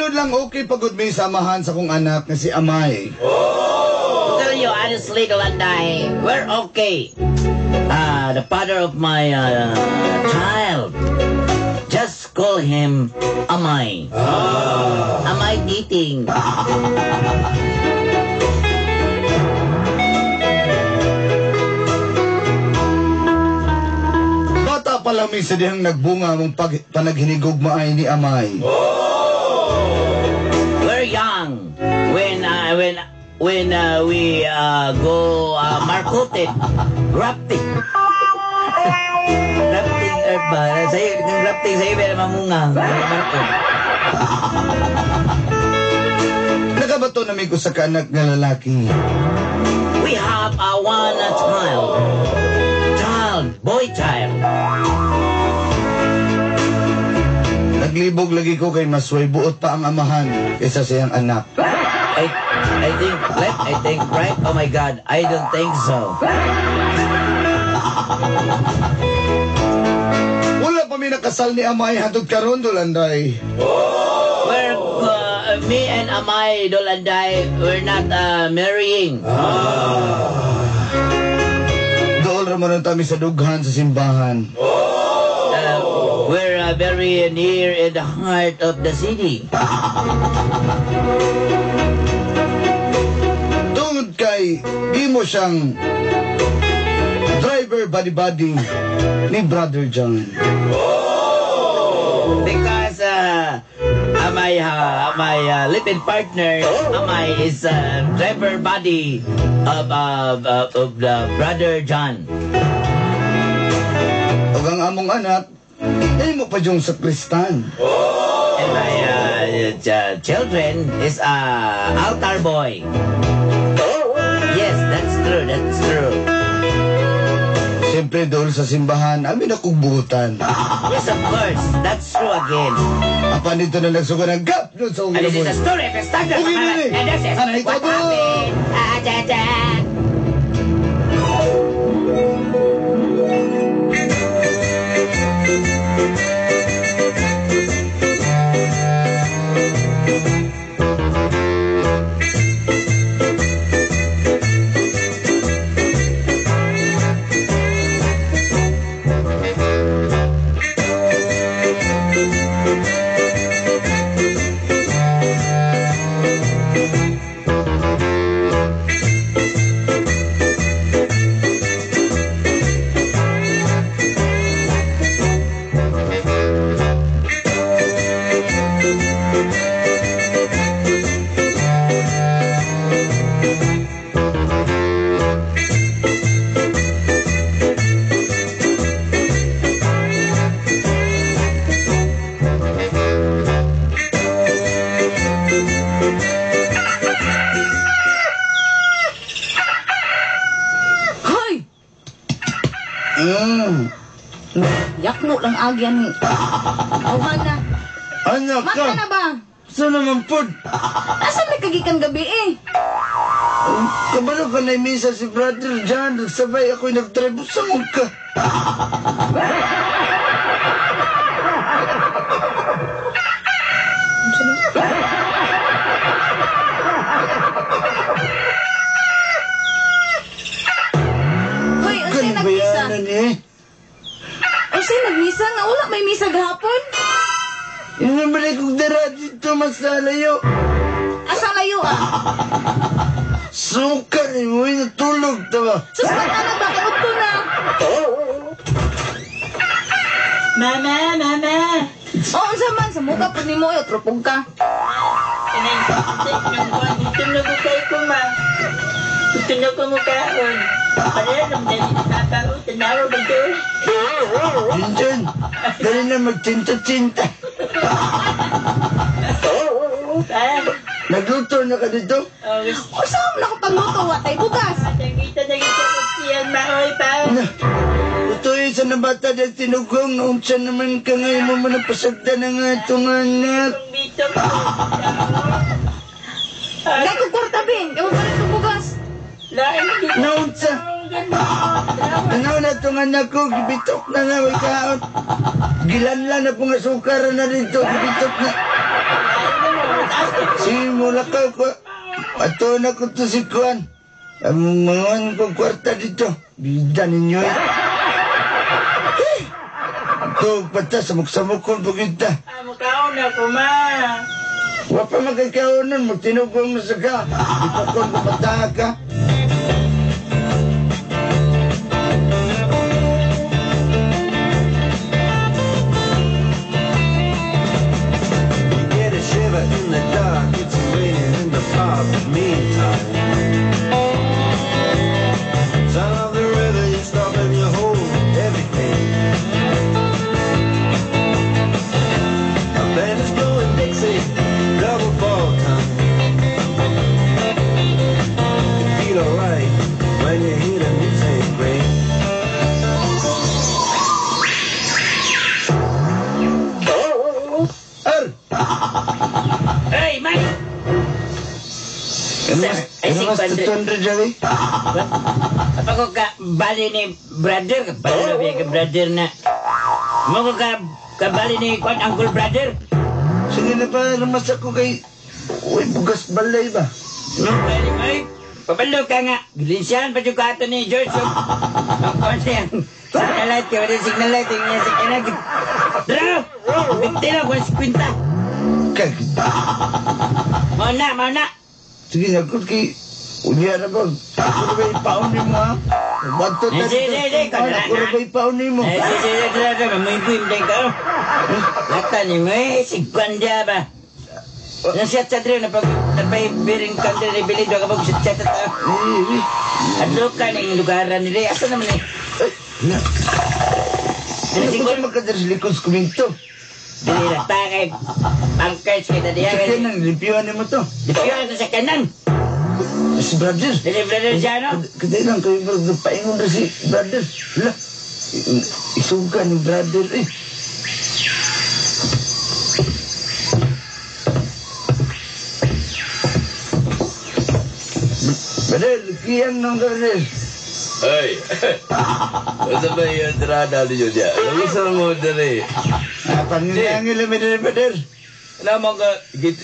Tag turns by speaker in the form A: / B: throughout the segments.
A: Sunod lang okay pagod may samahan sa kong anak na si Amay.
B: To tell you honestly, Dolanday, we're okay. The father of my child. Just call him Amay. Amay dating.
A: Bata pa lang minsan dihang nagbunga mong panaghinigugmaay ni Amay.
B: We're young when we go marketed, grafting. Grafting ba? Sa'yo, ng grafting sa'yo, pero mamunga.
A: Nagabato namin ko sa kaanak na lalaki.
B: We have one child, boy child.
A: Naglibog lagi ko kay Masway, buot pa ang amahan kaysa siyang anak.
B: I think right? Oh my God, I don't think so.
A: Wala pa may nakasal ni Amay hatod karon Dolanday.
B: We're, me and Amay Dolanday, we're not marrying.
A: Dool raman ang tami sa dughan sa simbahan.
B: We're very near in the heart of the city.
A: Tungod kay di mo siyang driver body-body ni Brother John.
B: Because my living partner, Amay, is driver body of the Brother John.
A: Ug ang among anak, ay mo pa yung sakristan.
B: And my children is altar boy. Yes, that's true.
A: Siyempre doon sa simbahan, amin akong buhutan.
B: Yes, of course, that's true again.
A: Apa nito na nagsuga ng gap doon sa
B: And this is
A: ungilabon.
B: a story of a standard.
A: Okay, really?
B: And this is
A: Ano ito
B: what
A: ba?
B: happened.
C: Yakno lang agyan ni. Awan na.
A: Anak
C: Mata
A: ka!
C: na ba?
A: Saan naman po?
C: Asa may kagikan gabi eh?
A: Kabalo ka na misa si Brother John. Sabay ako'y nagtribo sa mukha.
C: Hoy, unsay nagmisa?
A: Kanabayanan eh.
C: Unsay nagmisa nga wala may misa gahapon?
A: Inabalik kong dara dito masalayo.
C: Asa layo ah?
A: Sukar eh, mo natulog tawa.
C: Sus na ba kay udto na?
D: Mama!
C: Oh, unsa man sa muka pud nimo yo tropog ka.
D: Kanang dito na ko kay ko, ma. Gusto na ko mo kaon. Para lang dali tatao, tanawa ba doon?
A: Jinjan, dali na magtinta-tinta. Nagluto na ka dito?
C: Usa man ako pagluto wa tay bugas.
D: Nagita ko siyan, maoy pa.
A: Utoy sa nabata dahil tinugong na unsa naman ka ngayon mo manapasagda na nga itong anak.
D: Dito ko.
C: Dai ko kwarta bin, kay mo pa rin bugas.
D: Lain dito.
A: Naunsa? Ano na itong anak ko, gibitok na nga, may kaot. Gilanlan na pong asukara na dito, gibitok na. Sige, mula ka ko. Ato na ko to si Kuan. Ang mga kong kwarta dito. Bida ninyo eh. Ito, pata, samok-samok kong pagkita.
D: Mukhaon na ko, ma.
A: Wapa magkakaunan, magtinugong na sa ka. Ipakon ko mata ka.
E: Get a shiver in the dark, it's raining in the pub. Meantime, sound of the river, you stop and you hold everything. A band is blowing Dixie, double fall time. You feel alright when you hear the music ring.
A: Ar!
B: Hey, Mike!
A: Ano mas tutundra dyan eh?
B: Apa ko ka bali ni brother? Bali na biya ka brother na. Mo ko ka bali ni Kwan Uncle brother?
A: Sige na pa, namas ako kay... Uy, bugas balay ba?
B: No, bali Mike. Pabalo ka nga. Gilinsiyan pa yung kato ni George. Ang Kwan siya. Signal light ka. Wala signal light. Yung niya signal light. Draw! Bigti lang kung 50.
A: Kag...
B: Mau na.
A: Sige, nagkot kay... Unya na ba? Ako na ba ipaunin mo ha? Bantot na
B: Sige,
A: Ako na ba ipaunin mo?
B: Sige. Mamuipuim din ka. Lata ni mo sigwan dia ba? Yang siat sadre na pag biring kandil ni bilid ka pag siat ta. Adlo ka ning lugaran nila. Asa naman eh?
A: Na. Ano siguro magkadar sa likod sa kuminto?
B: Dili na ta kay pangkay kita dia.
A: Sa kanan, lipiwan mo to.
B: Dipiyo sa kanan.
A: Si brother.
B: Dili brother siya no?
A: Kada lang kayo paingon na si brother. Hala. Isuga ni brother eh. Brother, kiyang nung brother.
E: Ay, ano ba yung entrada ninyo niya? Nagustuhan mo dali.
A: Pangilangil namin na brother.
E: Naman ka,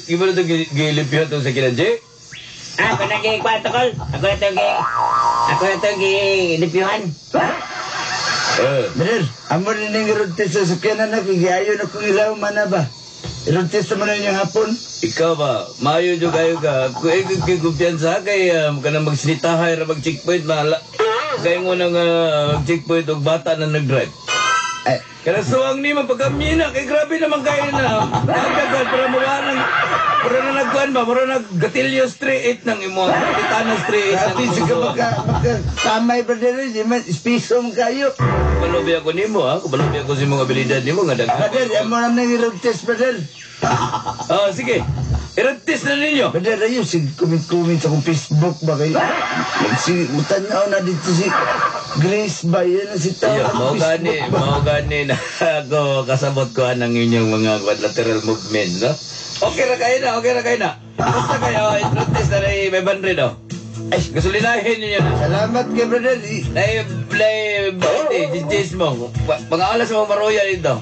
E: gimana ito gilipihan ito sa kinadje?
B: Ako na kay kwatokol. Ako na to gilipyuhan.
A: Brother, amo rin yung rotes sa sakyanan na kigayo na kung ilaw mana ba? Rotes naman na yung hapon.
E: Ikaw ba, mayo dyo kayo ka. Kung ikaw kumpiyansa kay ka na magsinitahay na mag-checkpoint, kayo mo nang checkpoint o bata na nag-drive.
A: Ay,
E: Kaya suwang ni mapagkamina, kay grabe naman kayo na. Nagdagal para mawalan. Para na nagkuhan ba? Para nag-gatilyo straight ng imo. Kapitana straight ng
A: grabe
E: imo.
A: siya magkatamay brother, di man, ispisom kayo.
E: Kabalobi ako ni mo, ha? Kabalobi ako sa mga abilidad ni mo. Nga
A: Brother, amo naman yung rotes brother.
E: Sige. I-test na ninyo.
A: Brother, ayun, comment sa kong Facebook ba kayo? Mutanaw na dito si Grace ba? Yan na si tao.
E: Yeah, mau gani na ako kasabot ko ang inyong mga quadrilateral movement, no? Okay ra kayo na. Basta kayo, i-test na rin may bandre, no? Ay, gasolinahin ninyo na.
A: Salamat kay brother.
E: Jijis mo. Pang-alas mo maroya dito.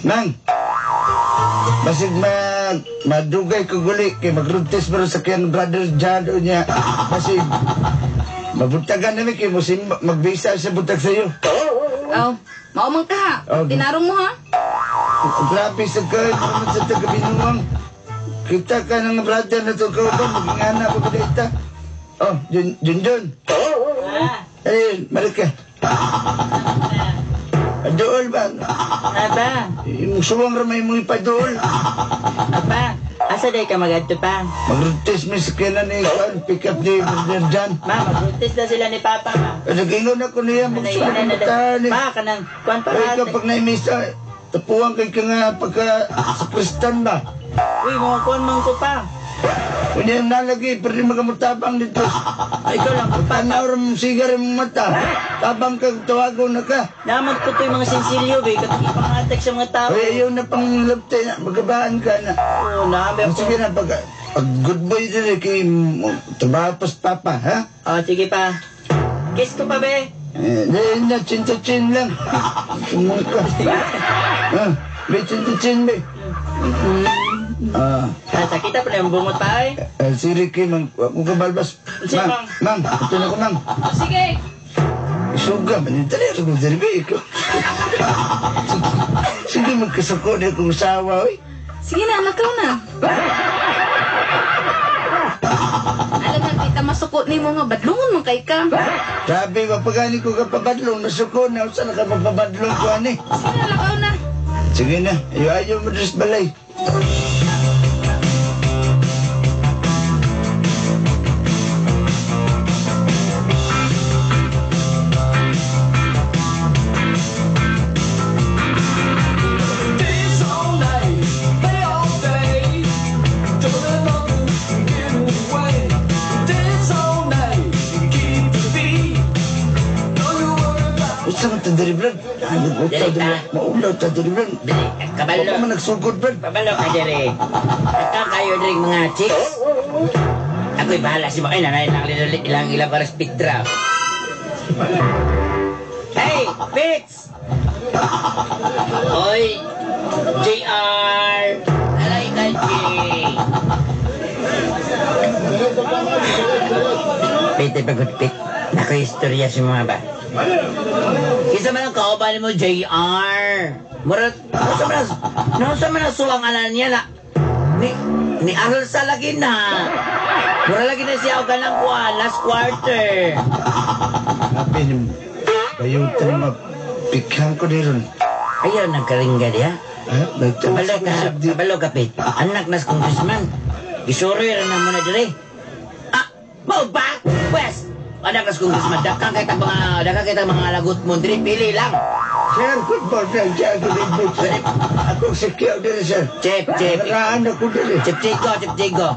A: Nang, basig madugay ko guli kay magruntes pero sa kyan brother Jado niya. Basig mabuntagan namin kay musim magbisa sa buntag sa'yo.
C: Oh, maumang ka ha.
A: Oh,
C: Tinarong mo ha.
A: Grabe sa kayo naman sa tagabinuwang. Kita ka ng brother na ito ka ba? Maging anak ko ba ita? Oh, Junjun. Ayun, malik ka. Dool ba?
B: Aba,
A: Yung suwang ramay mo ipadool.
B: aba. Asa
D: Asa day ka magadto pa?
A: Mag-rotis mi sakyanan ni pick up ni Brother John.
D: Ma, magbutis na sila ni Papa ma.
A: Nagingon ako niya,
D: Nanainan na
A: magsulimutan ni.
D: Pa, kanang, kuwan pa
A: Ay, kapag naimisa, tapuan kay ka nga pagka sa kristan ba?
D: Uy, mga kuwan man ko pa.
A: Kung yan nalagi, pero di magamutabang dito.
D: Ay, ikaw lang, pa.
A: Tanaw rin mong sigar yung mata. Tabang ka, tawago na ka.
D: Naman ko to yung mga sensilyo, be. Katong ipangatek sa mga tao.
A: Ay, ayaw na pang labtay na, magabaan ka na.
D: Oo, nabi ako.
A: Sige na, pag good boy din eh, kay trabaho pa sa papa, ha?
D: Oh, sige pa. Kiss ko pa, be.
A: Dahil na, chin-to-chin lang. Sumungka. Be, chin-to-chin, be.
D: Sakita pa na yung bungot pa, eh.
A: Si Ricky, mang, kung kabalbas.
D: Sige, Mang.
A: Mang, ito na ko, Mang.
C: Sige.
A: Isuga, manintali ako ng derbi ko. Sige, magkasako na akong usawa, oy.
C: Sige na, lakaw na. Alam na, kita masukot ni mo nga, badlungon mo kay ka.
A: Sabi, mapagani ko kapabadlong, nasuko na, saan ka mapabadlong ko, ani?
C: Sige na, lakaw na.
A: Sige na, ayaw mo dres balay. Usa man tadiri brad. Maulaw tadiri brad.
B: Dili, kabalo.
A: Ako man nagsugod brad.
B: Pabalo ka diri. Aka kayo diri mga chicks. Ako'y bahala si mo. Ay, nanay lang ilang para spectra. Hey, Fitz! Oy, JR! Alay ka, G! Pete, pagod, Pete. Ako'y istorya si mga ba. Kisa man ang kauban mo, JR. Murat, nasa man ang suwang anan niya na. Ni Arol sa lagi na. Mura lagi na siya o ganang kuha, last quarter.
A: Sabi ni bayutan na mapikhan ko din.
B: Ayaw, nagkaringga diya. Kabalo ka, Pete. Anak nas congressman. Isuri rin na muna dire. Ah, mau ba? Wes, anak nas congressman. Dakang kita mga lagot mo. Dire, pili lang.
A: Sir, football na siya ako din po, sir. Ako sikyaw din, sir.
B: Chip.
A: Naraan ako din.
B: Chip-chigo.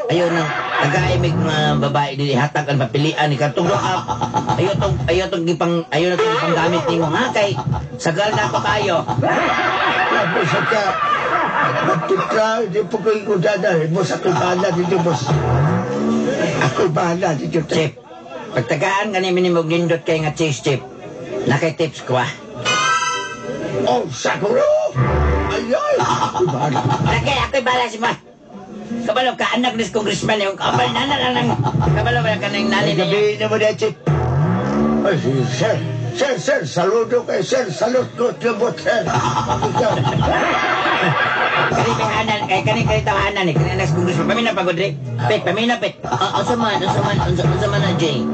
B: Ayaw nang nag-aimig mga babae din. Hatag ang papilian. Ikatong ka. Ayaw na itong ipanggamit ni mo. Ha, kay sagal na ako kayo.
A: Tapos ka, magtitra, di po ko yung udada. Boss, ako'y bahala dito, boss. Ako'y bahala dito.
B: Chip, pagtagaan ka ni minimog nindot kay nga chase, Chip. Nakitips ko,
A: Oh, sakuro! Ayay! Ako'y bahala.
B: Ako'y bala si Ma. Kabalo ka, anak ni congressman yung kabal na lang. Kabalo ba ka nang nali na yun?
A: Gabi na mo na, Chip. Ay, sir, saludo kay sir, saludo tribut, sir.
B: Kaning tawanan ni, kaning anak congressman. Pamina pagod, Rick. Pamina. Unsa man na, Jay.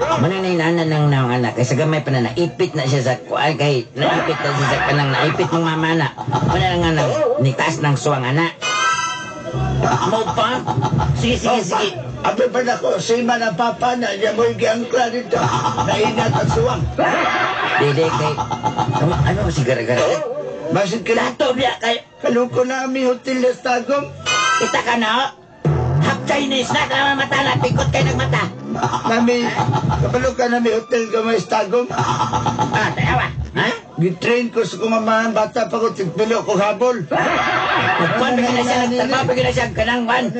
B: Mananay-nanan ng anak. Kaya sa gamay pa na naipit na siya sa kuan. Kaya naipit na siya sa kanang naipit mong mama na. Mananang anak, nitaas ng suwang anak. Mo pa? Sige.
A: Abi pa na ko, sima na papa na, niya mo'y giangkla dito. Nainat at suwang.
B: Dede kay... Ano si gara-gara?
A: Basit ka na.
B: Lato niya kay...
A: Kaluko na kami hotel na stagong.
B: Kita ka na, half Chinese na ka mata na, pikot kay nagmata.
A: Nami, kabalo ka na may hotel ka may stagong.
B: Tayawa. Ha?
A: Gitrain ko sa kumamahan, bata pa ko, tigpilo ko habol.
B: Kuan bigyan na siya, nagtrabaho bigyan na siya, kanang wan.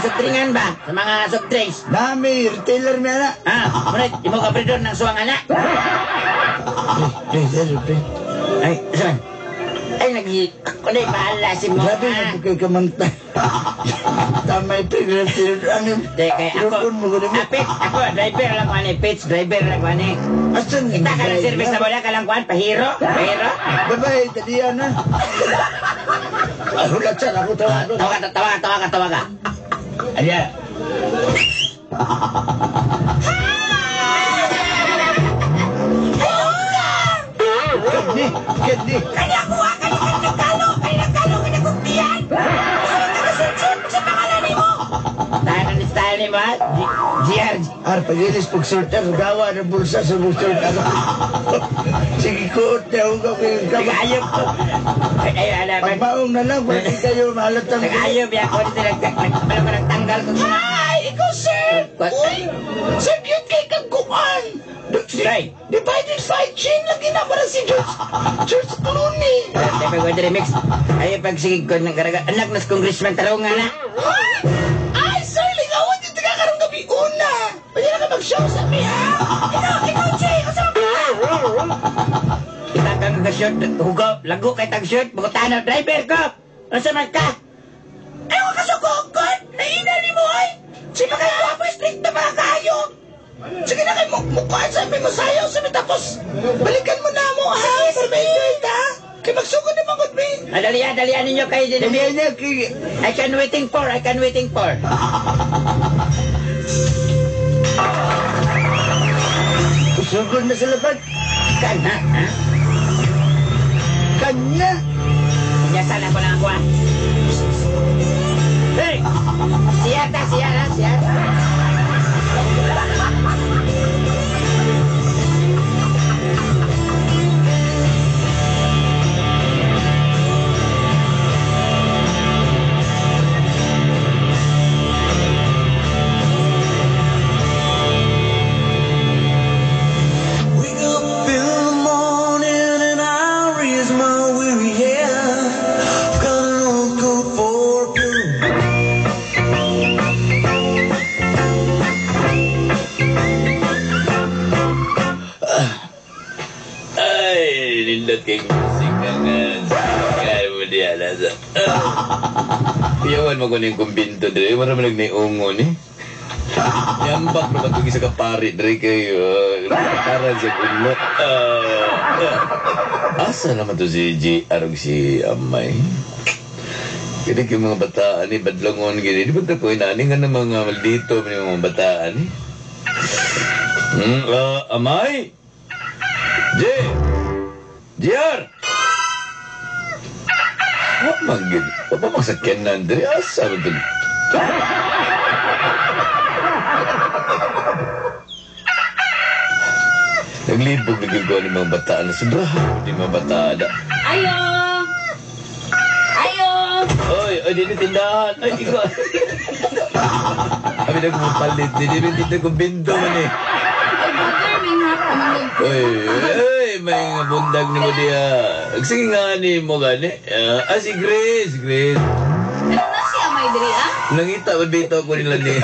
B: Subdringan ba? Sa mga soft drinks.
A: Nami, retailer mo na.
B: Munit, imo ka pridor ng suwang anak. Ay, saan? Ay, ako na'y bahala si mo.
A: Grabe na po kay kamantay. Tamay pinag-retailer. Ano?
B: Di, kaya ako, ako, driver lang ko ani, Pitch, driver lang ko ani.
A: Asan?
B: Kita ka ng service na wala ka lang kuhan, pahiro.
A: Babay, tadiyan na. Hulat siya, ako
B: Tawa ka.
A: Ayan. Kani.
B: Kanya kuha, kanya nagkalo, kanya kumpiyan.
A: pagilis pag sorter, gawa ng bulsa sa sorter. Sige ko, tiyong gawin ka.
B: Nag-ayop ko. Ay, alaman.
A: Pagbaong na lang, pwede kayo mahalatang.
B: Nag-ayop yan ko. Nagtanggal ko siya.
A: Ay, ikaw, sir! Uy! Sir, yun kay kaguan!
B: Right.
A: Divided 5 lagi na para si George Clooney.
B: Tapi ko remix. Ay, pagsigig ko ng karaga. Anak nas congressman tarong nga na.
A: Ay, sir, ligawan yung taga-karong gabi una. Pwede na ka mag-show sa amin, ha? Ikaw, Jay, kasama ka.
B: Kita kang nag-shoot. Hugaw, lago kay tag-shoot. Bukutano, driver ko. Ano sa man ka?
A: Ewan ka sa kukot. Naina ni mo, ay. Sino kayo wapo, strict na mga kayo? Sige na kayo, mukhaan sabi mo sayaw, sabi tapos balikan mo na mo, ha? Para may girl, ha? Kaya magsugod naman ko, me.
B: Dalian ninyo kayo din.
A: Dalian niya, kaya...
B: I can waiting for.
A: Sugod na sa laban.
B: Kana, ha?
A: Kanya.
B: Pinyasan ako lang ako, ha? Hey! Siya.
F: Wake up in the morning and I raise my weary head. I've got an old coat for a pillow.
E: Ay, nindot kay musik ang kaya mo diyan. Piyawan mo ko na yung kumbinto dre. Marami nagniungo ni. Yambak na matugis sa kapari dre kayo. Karan sa gulo. Asa naman to si JR o si Amay? Kaya yung mga bataan ni Badlangon gini. Di ba ito ko inaning nga ng mga maldito ng mga bataan ni? Amay? JR! What manggil? Apa magsakyan na, Andre? Asa ba ito? Naglibog na gilgawa ng mga bataan na sobrahan di mga bataan.
C: Ayo!
E: Oy, di na tindahan. Ay, ikaw. Kami nagmupalit. Di na tindahan kong binto man eh.
C: Ay, brother, may hapon.
E: Oy, may nga bundag ni mo diya. Sige nga ni mo gani. Si Grace.
C: Ano na siya, may diri, ah?
E: Nangita ba dito ko nila ni.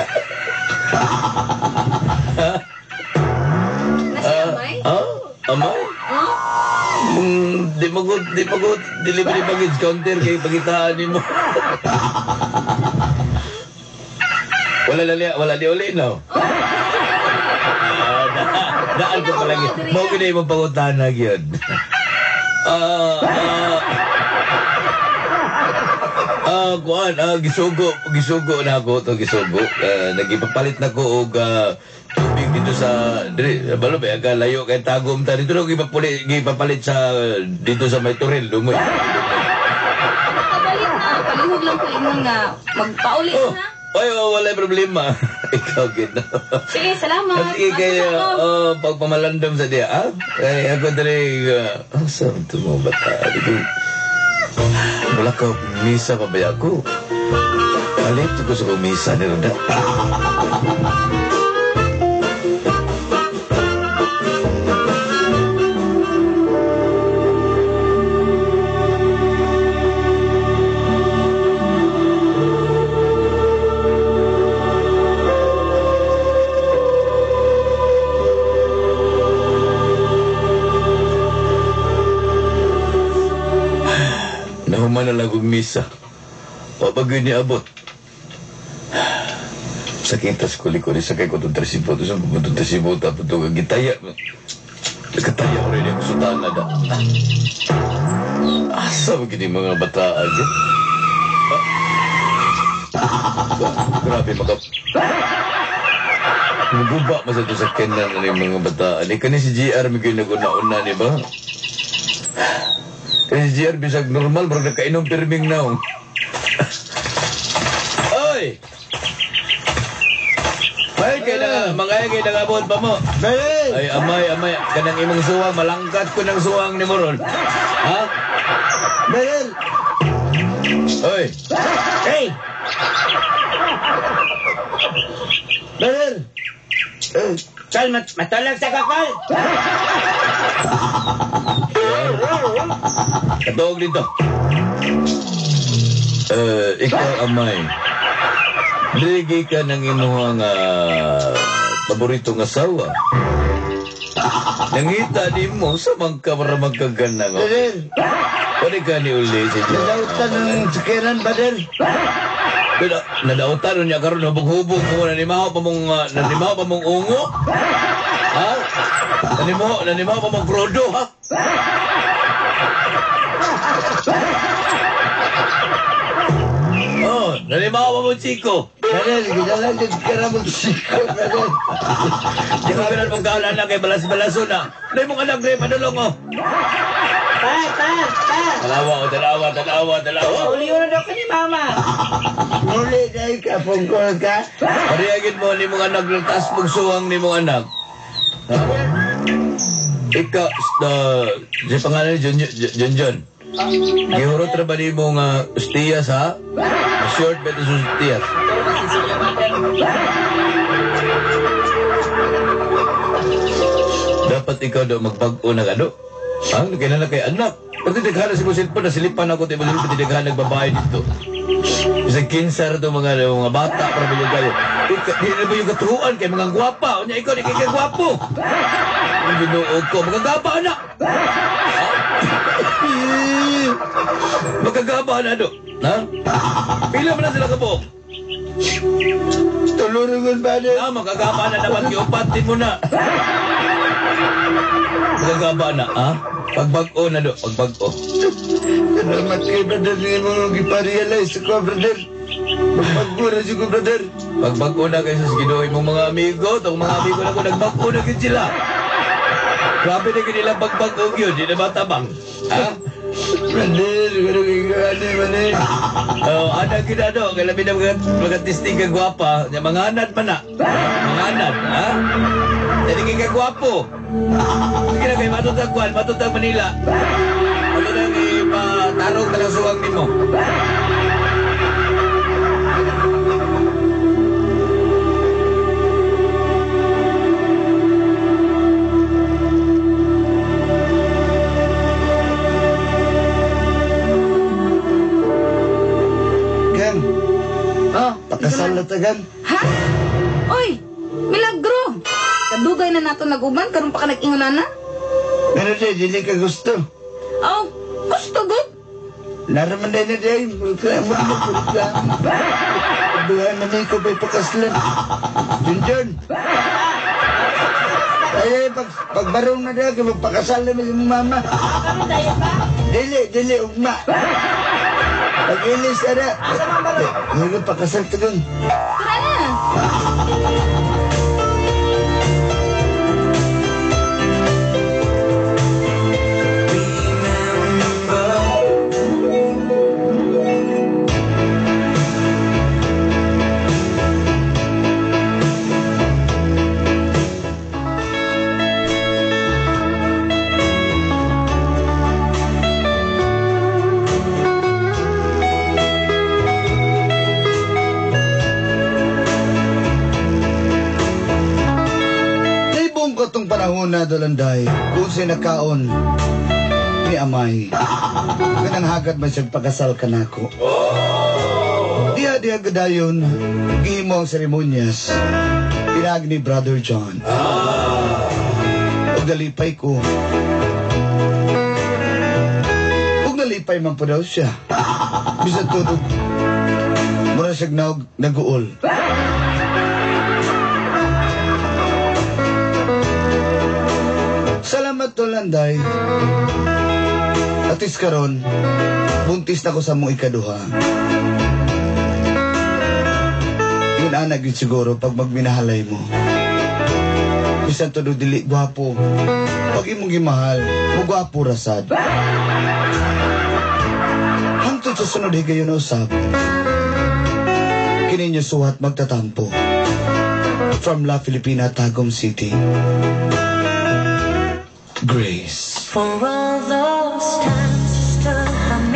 C: Na siya, may?
E: Amay?
C: Oh?
E: Di magot, delivery baggage counter kay pagitaan ni mo. Wala di uli, no? Daan ko pa lagi. Mau ko na yung pangutan na yun. Kuan, gisugo na ako to gisugo. Nagipapalit na ko og tubig dito sa balo ba aga layo kay tagom ta dito gipapalit sa dito sa may Turel lumoy.
C: Kabalit na. Palihog lang ko ingon nga. Magpaulit na.
E: Oy, wala problema. Ikaw gid.
C: Sige, salamat.
E: Sige kayo,
C: Masok ako.
E: pagpamalandam sa diya, ah? Kaya ako dali, saan ito mo bata? Ito, wala ka misa pa ba ako? Malit ko sa misa ni Roda. Nahuman na lang kong misa. O pag yun niabot. Sa kintas ko likod, sakay ko itong trasipo. Tapos ang pupunta trasipo, tapos ito gitaya. Nagkataya ko rin yung sutaan na da. Asa ba gini mga bata agad? Grabe makap... Naguba mo sa ito sa kenan na yung mga bataan. Kani si JR may ginaguna-una, di ba? SGR bisag normal, baru nakainom pirming na. Oy! Ay, kaya nangabot pa mo.
A: Brother!
E: Ay, amay. Kanang imong suwang, malangkat ko ng suwang ni Moron. Ha?
A: Brother!
E: Oy,
B: Hey!
A: Brother!
B: Kal, matalag sa kakal!
E: katuog dito. Ikaw, amay. Ligi ka ng imuhang paboritong asawa. Nangita di mo sa mga para magkaganang.
A: Brother!
E: Pwede ka ni uli sa Diyos.
A: Nadautan ng sakiran, brother!
E: Pero nadautan niya karon hubog-hubog mo nanimaw pa mong ungo. Ha? Nanimaw pa mong krodo, ha? Oh, nanimaw pa mong chiko.
A: Brother, ginalang din ka mo siko, brother!
E: Di ko ganun mong kaala na kay balas-balaso na. Dahil mong anak rin, padulong, oh.
D: Pa!
E: Tanawa.
D: Uli na daw ka ni Mama.
A: Muli na ikapungkol ka?
E: Pariyagin mo ni mong anak ng taas pagsuwang ni mong anak. Ha? Ikaw, di pangalan ni John. Gihurot ra ba ni mong stiyas, ha? Short ba ito sa stiyas? Dapat ikaw daw magpag-o na ka, no? Ang kailan na kay anak. Pati naghanap si Musilpo, nasilipan ako tayo mo pati naghanap babae dito. Isang kinsar ito mga bata para ba yung kayo. Hindi na ba yung katuruan kay mga gwapa? O niya ikaw, di kay gwapo. Ang binuog ko, magagaba na. Magagaba na, do. Ha? Pila mo na sila kabok.
A: Tulungan, brother!
E: Magagaba na naman, kiupatin mo na. Magagaba na, ha? Pagbago na do, pagbago.
A: Salamat kay brother, hindi mo gipa-realize ko, brother. Magbago na siya ko, brother.
E: Pagbago na kayo sa ginuhin mong mga amigo, itong mga amigo na ko, nagbago na kayo sila. Grabe na kanila pagbago yun, di na matabang. Ha?
A: Brother, gano'n kagani, manay.
E: Anak kita do, kaya labi na mga tisting ka gwapa, mga anad pa na. Mga anad, ha? Jadi kaya gwapo. Sige na kayo, matutag Kwan, matutag Manila. Matutag tarong talang suwang ni mo.
A: Gang,
C: Oh,
A: pakasal na tagan.
C: Ha? Oy, milagro! Kadugay na nato naguban, karon pa ka nag-ingon na?
A: Ano day, dili ka gusto.
C: Oh, gusto good.
A: Naraman day na day, reklamo. Duhan na ko pa'y pakaslan. Junjun. Ay, pagbarong na day, magpakasal na yung mama.
D: Ano tayo pa?
A: Dili, ugma. Pag-ilis na na. Hindi pakasal tagang.
C: Tara na.
A: Itong panahon na dolanday, kung sinakaon ni Amay, kanang hagad man siyang pagkasal ka na ako. Diha gadayon, gihimo ang seremonyas, pinag ni Brother John. Ug nalipay ko. Ug nalipay man po daw siya. Bisa tunog, mura siyang nag-uol. Salamat Tolanday. Atis karon, buntis na ko sa mong ikaduha. Yun anak yun siguro pag magminahalay mo. Bisan todo dili gwapo. Pag imong gimahal, mo gwapo rasad. Hangtod sa sunod higayon na usap. Kininyo suwat magtatampo. From La Filipina, Tagum City, Grace.
F: For all those times